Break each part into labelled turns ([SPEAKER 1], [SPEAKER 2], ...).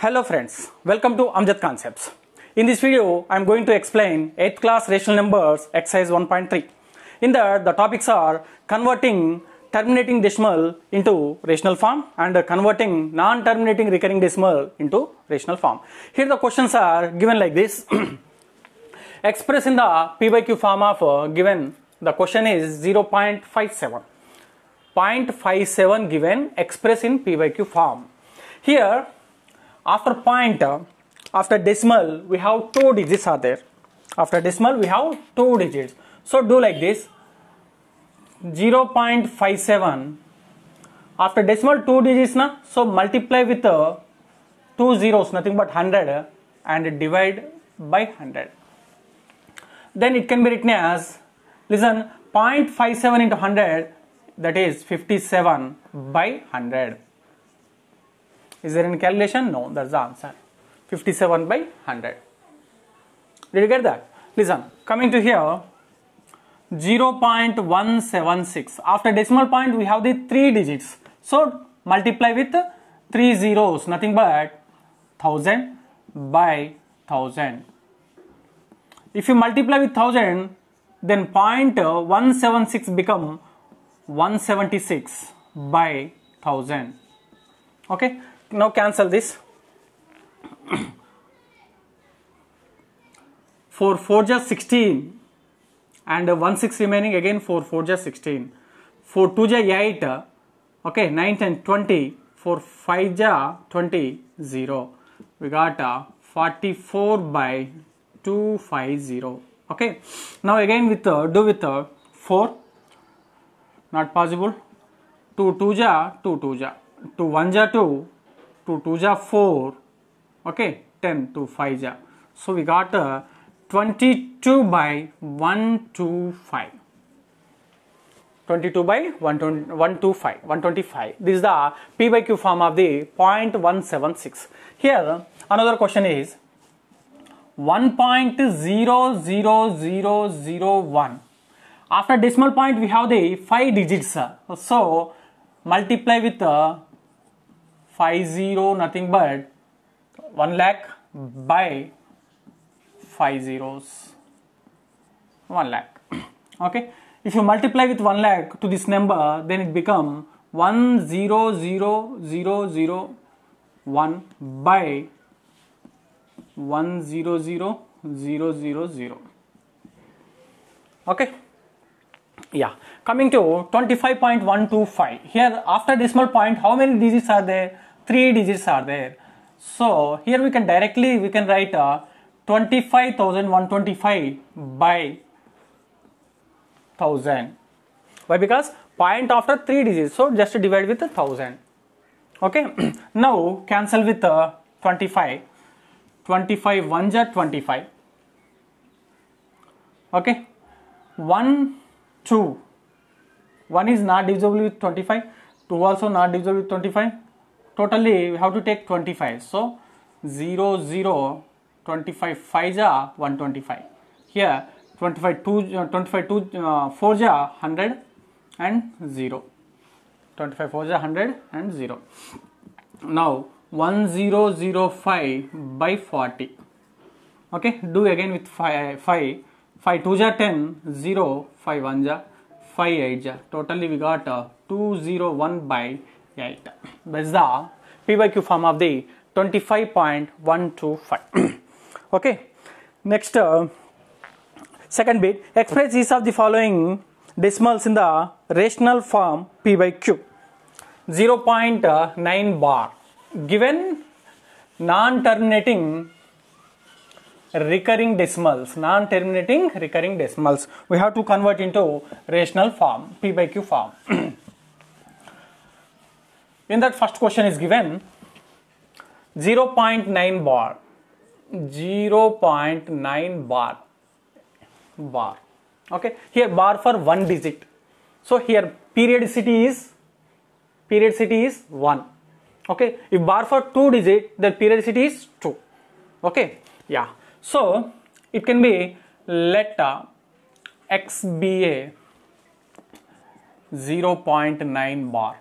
[SPEAKER 1] Hello friends, welcome to Amjad Concepts. In this video, I am going to explain 8th class rational numbers exercise 1.3. In that, the topics are converting terminating decimal into rational form and converting non-terminating recurring decimal into rational form. Here the questions are given like this. Express in the P by Q form of given, the question is 0.57. 0.57 given, express in P by Q form. Here, after point, after decimal, we have two digits are there. After decimal, we have two digits. So do like this. 0.57. After decimal, two digits na. So multiply with two zeros, nothing but 100, and divide by 100. Then it can be written as, listen, 0.57 into 100, that is 57 by 100. Is there any calculation? No, that's the answer. 57 by 100. Did you get that? Listen, coming to here, 0.176. After decimal point, we have the three digits. So, multiply with three zeros, nothing but 1000 by 1000. If you multiply with 1000, then 0.176 become 176 by 1000. Okay. Now cancel this. 4 4 ja 16 and 1 6 remaining, again 4 4 ja 16. 4 2 ja 8. Okay, 9 10 20. 4 5 ja 20 0. We got 44 by 250. Okay. Now again with do with 4. Not possible. 2 2 ja 2 2 ja. 2 1 ja 2. 2 2 ja 4, okay, 10 to 5 ja. So we got 22 by 125. 22 by 125. This is the P by Q form of the 0.176. Here another question is 1.00001. After decimal point we have the 5 digits. So multiply with 50, nothing but 1 lakh by 5 zeros, 1 lakh. Okay, if you multiply with 1 lakh to this number, then it become 100,001 by 100,000. Okay. Yeah, coming to 25.125. Here after decimal point, how many digits are there? 3 digits are there. So here we can directly write 25,125 by 1000. Why? Because point after 3 digits, so just divide with 1000. Okay. Now cancel with 25. 25 1 ja 25. Okay. 1 2. 1 is not divisible with 25. 2 also not divisible with 25. Totally we have to take 25. So 0 0 25 5 ja 125. Here 25 2 4 ja 100 and 0. 25 4 ja 100 and 0. Now 1005 by 40. Okay, do again with 5 2 ja 10, 0 5 1 ja 5 8 ja. Totally we got 201 by 8. That's the P by Q form of the 25.125. Okay. Next, second bit. Express each of the following decimals in the rational form P by Q. 0.9 bar. Given non-terminating recurring decimals, non-terminating recurring decimals, we have to convert into rational form, P by Q form. In that first question is given 0.9 bar. 0.9 bar. Okay, here bar for one digit. So here periodicity is 1. Okay, if bar for two digit, then periodicity is 2. Okay, yeah. So it can be let X be a 0.9 bar.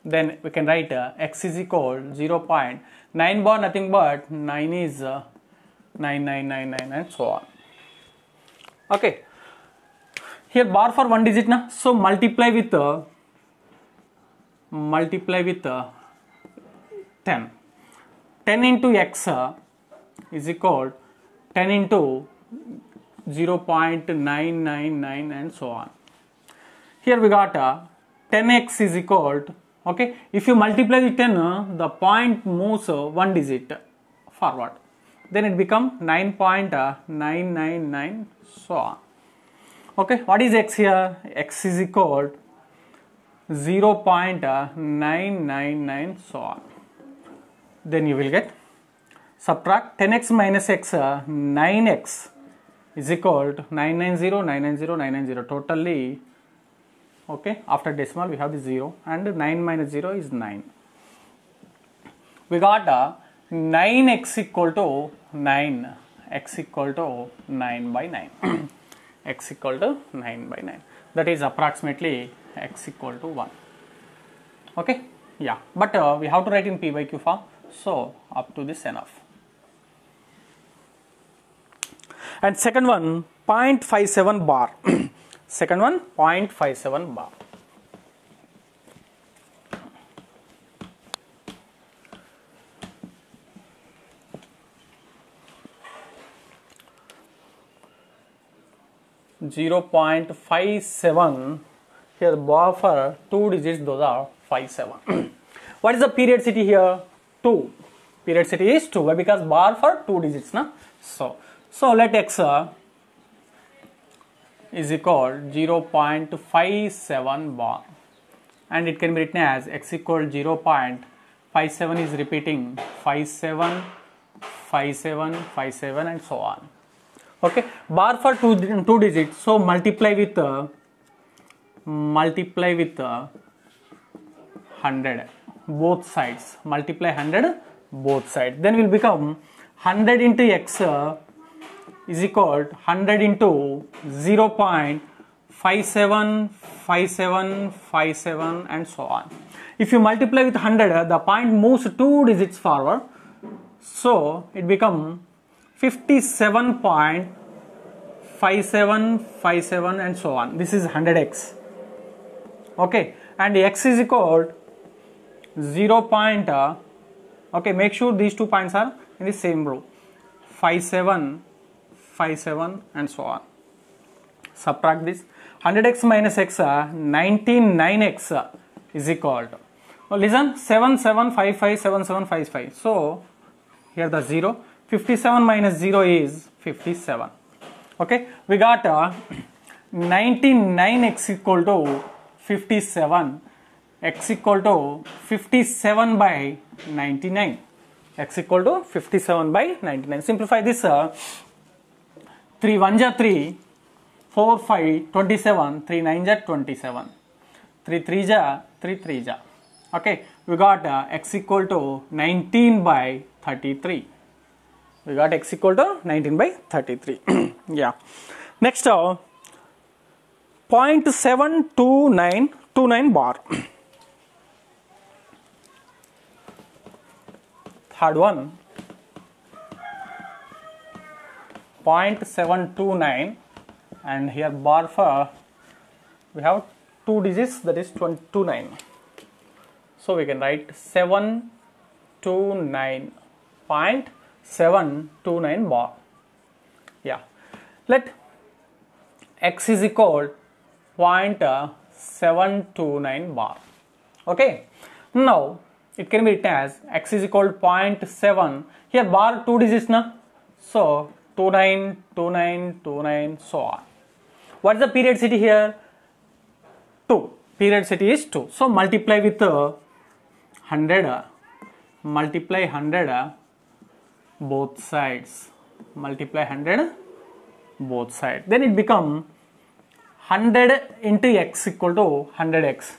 [SPEAKER 1] then we can write x is equal 0.9 bar, nothing but 9 is 9999 and so on. Okay, here bar for one digit na, so multiply with 10. 10 into x is equal 10 into 0.999 and so on. Here we got 10x is equal to, okay, if you multiply with 10, the point moves one digit forward, then it becomes 9.999 so on. Okay, what is x here? X is equal to 0.999 so on. Then you will get, subtract 10x minus x, 9x is equal to 990, 990, 990 totally. Okay, after decimal we have the 0 and 9 minus 0 is 9. We got 9x equal to 9, x equal to 9 by 9. X equal to 9 by 9. That is approximately x equal to 1. Okay, yeah, but we have to write in p by q form, so up to this enough. And second one, 0.57 bar. Second one, 0.57 bar. .57. Here bar for two digits, those are 57. What is the periodicity here? 2. Periodicity is 2. Why? Because bar for two digits, na? So let x is equal 0.57 bar, and it can be written as x equal 0.57 is repeating 57, 57, 57 and so on. Okay, bar for two digits, so multiply with 100 both sides, multiply 100 both sides, then will become 100 into x is equal to 100 into 0.575757 and so on. If you multiply with 100, the point moves two digits forward, so it becomes 57.5757 and so on. This is 100x. Okay, and x is equal to 0. Okay, make sure these 2 points are in the same row. 57, 57 and so on. Subtract this. 100x minus x, 99x is equal to, now listen, 77557755. So here the 0. 57 minus 0 is 57. Okay, we got 99x equal to 57. X equal to 57 by 99. X equal to 57 by 99. Simplify this. 3 1 ja 3, 4 5 27, 3 9 ja 27, 3 3 ja 3 3 ja. Okay, we got x equal to 19 by 33. We got x equal to 19 by 33. Yeah. Next, 0.72929 bar. Third one, 0.729, and here bar for, we have two digits, that is 29. So we can write 729.729 bar. Yeah. Let x is equal 0.729 bar. Okay. Now it can be written as x is equal to 0.7. Here bar two digits na, so 29, 29, 29, so on. What is the periodicity here? 2. Periodicity is 2. So multiply with 100. Multiply 100 both sides. Multiply 100 both sides. Then it become 100 into x equal to 100x.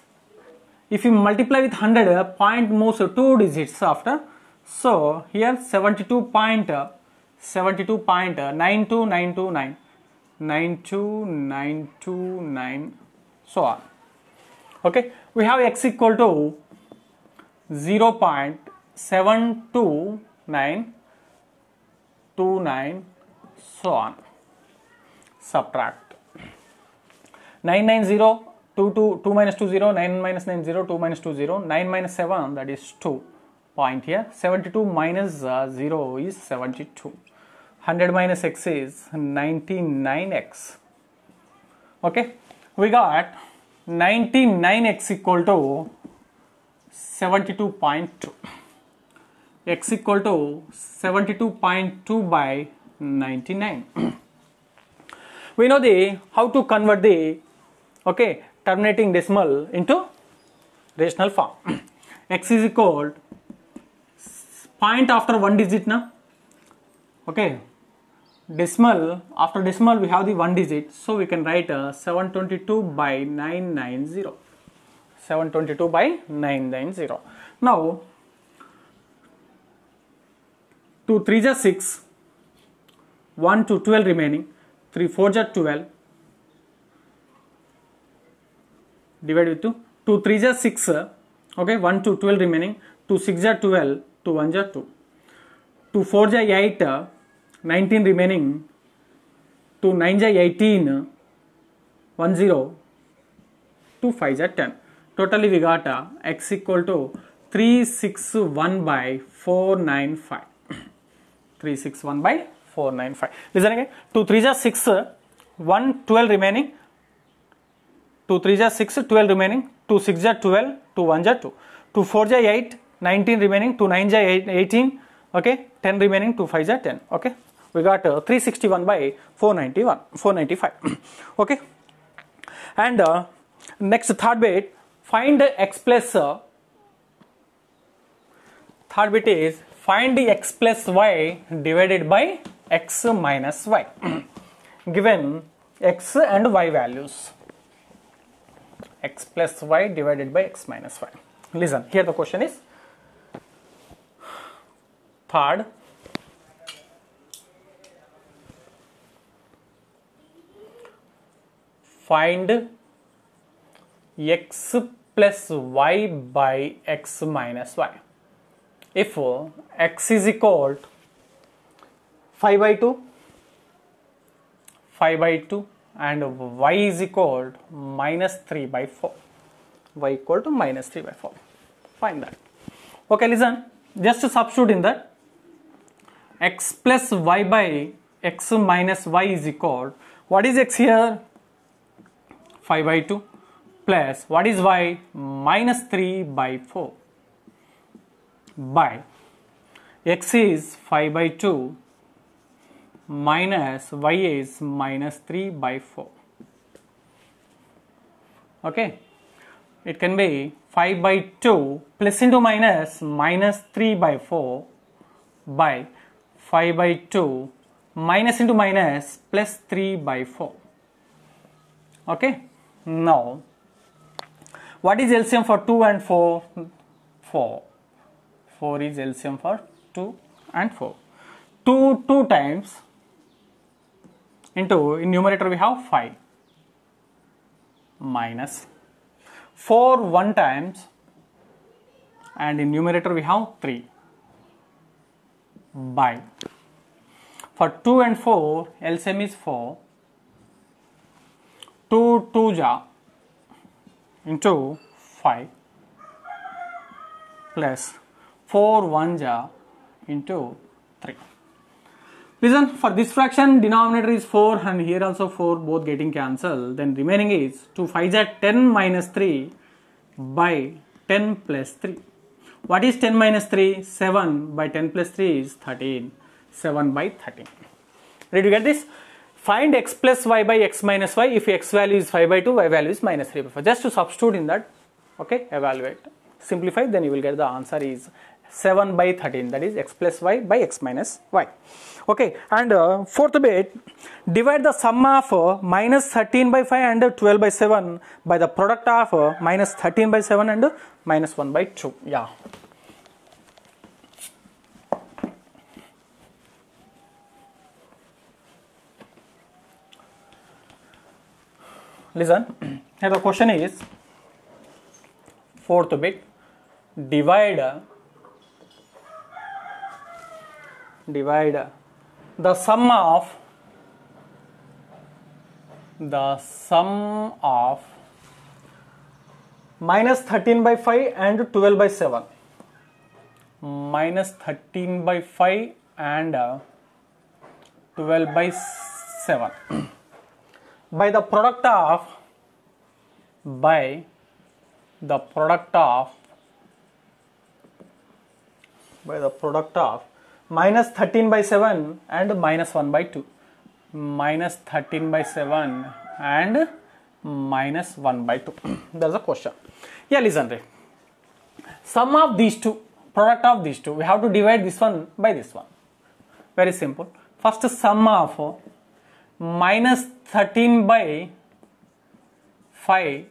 [SPEAKER 1] If you multiply with 100, point moves two digits after. So here 72.92929, 92929, so on. Okay, we have x equal to 0.72929, so on. Subtract 990, 2 minus 2 0, 9 minus 9 0, 2 minus 2 0, 9 minus 7, that is 2. Point here, 72 minus 0 is 72. 100 minus x is 99x. Okay, we got 99x equal to 72.2. X equal to 72.2 by 99. We know the how to convert the terminating decimal into rational form. X is equal point after one digit na. Okay, decimal, after decimal we have the one digit, so we can write 722 by 990. 722 by 990. Now 2 3s are 6, 1 to 12 remaining, 3 4s are 12, divide with 2, 2 3s are 6, okay, 1 to 12 remaining, 2 6s are 12, 2 1s are 2, 2 4s are 8, 19 remaining, 2 9s are 18, 1 0, 2 5s are 10. Totally we got x equal to 361 by 495. 361 by 495. Listen again. 2 3s are 6, 1 12 remaining, 2 3s are 6, 12 remaining, 2 6s are 12, 2 1s are 2, 2 4s are 8, 19 remaining, 2 9s are 18, okay, 10 remaining, 2 5s are 10, okay. We got 361 by 495, okay. And next third bit, find x plus, third bit is find the x plus y divided by x minus y. Given x and y values. X plus y divided by x minus y. Listen, here the question is third. Find x plus y by x minus y. If x is equal to 5 by 2, 5 by 2 and y is equal to minus 3 by 4. Y equal to minus 3 by 4. Find that. Okay, listen. Just to substitute in that, x plus y by x minus y is equal, what is x here? 5 by 2 plus what is y? Minus 3 by 4 by x is 5 by 2 minus y is minus 3 by 4. Okay, it can be 5 by 2 plus into minus minus 3 by 4 by 5 by 2 minus into minus plus 3 by 4. Okay, now what is LCM for 2 and 4? 4. 4 is LCM for 2 and 4. 2 times into, in numerator we have 5 minus 4 1 times, and in numerator we have 3 by, for 2 and 4 LCM is 4, 2 2 ja into 5 plus 4 1 ja into 3. Listen, for this fraction denominator is 4 and here also 4, both getting cancelled. Then remaining is 2 5 are 10 minus 3 by 10 plus 3. What is 10 minus 3? 7 by 10 plus 3 is 13. 7 by 13. Ready to get this? Find x plus y by x minus y. If x value is 5 by 2, y value is minus 3 by 4. Just to substitute in that, okay, evaluate. Simplify, then you will get the answer is 7 by 13, that is x plus y by x minus y. Okay, and fourth bit, divide the sum of minus 13 by 5 and 12 by 7 by the product of minus 13 by 7 and minus 1 by 2. Yeah. Listen, here the question is fourth bit. divide the sum of minus 13 by 5 and 12 by 7. Minus 13 by 5 and 12 by 7 by the product of minus 13 by 7 and minus 1 by 2. Minus 13 by 7 and minus 1 by 2. That's a question. Yeah, listen to it. Sum of these two, product of these two, we have to divide this one by this one. Very simple. First, sum of minus 13 by 5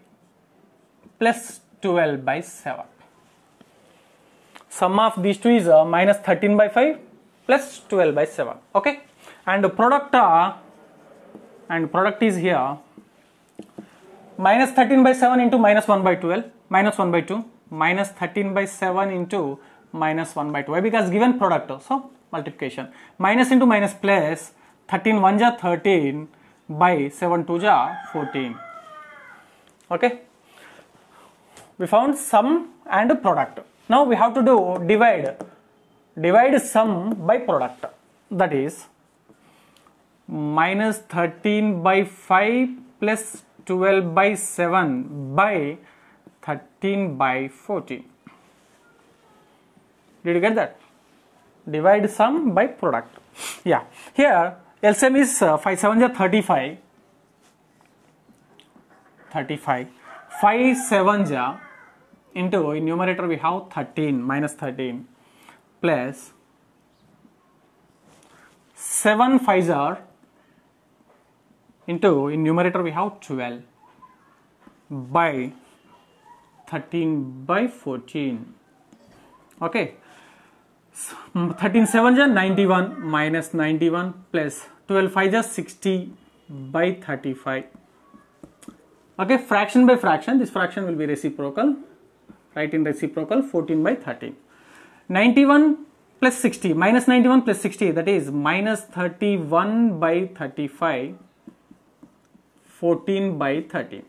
[SPEAKER 1] plus 12 by 7. Sum of these two is minus 13 by 5 plus 12 by 7. Okay, and product is here minus 13 by 7 into minus 1 by 12, minus 1 by 2, minus 13 by 7 into minus 1 by 2. Why? Because given product, so multiplication. Minus into minus plus, 13 1 ja 13 by 7 2 ja 14. Okay, we found sum and product. Now we have to do divide sum by product, that is minus 13 by 5 plus 12 by 7 by 13 by 14. Did you get that? Divide sum by product. Yeah, here LCM is 5 7 ja 35, 5 7 ja into, in numerator we have 13, minus 13 plus 7 5s are into, in numerator we have 12 by 13 by 14. Okay, 13 7 ja 91 minus 91 plus 12 5 ja 60 by 35. Okay, fraction by fraction, this fraction will be reciprocal. Write in reciprocal, 14 by 13. 91 plus 60, minus 91 plus 60, that is minus 31 by 35, 14 by 13.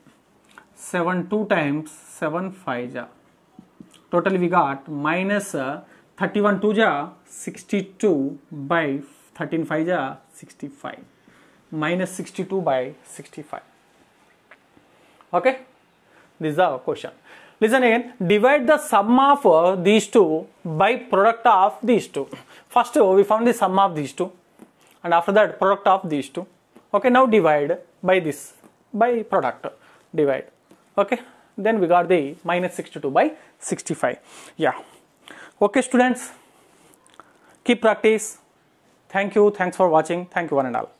[SPEAKER 1] 7 2 times 7 5 ja. Total we got minus 31 2 ja 62 by 13 5 ja 65. Minus 62 by 65. Okay, this is the question. Listen again, divide the sum of these two by product of these two. First we found the sum of these two and after that product of these two. Okay, now divide by this, by product, divide. Okay, then we got the minus 62 by 65. Yeah. Okay students, keep practice. Thank you, thanks for watching. Thank you one and all.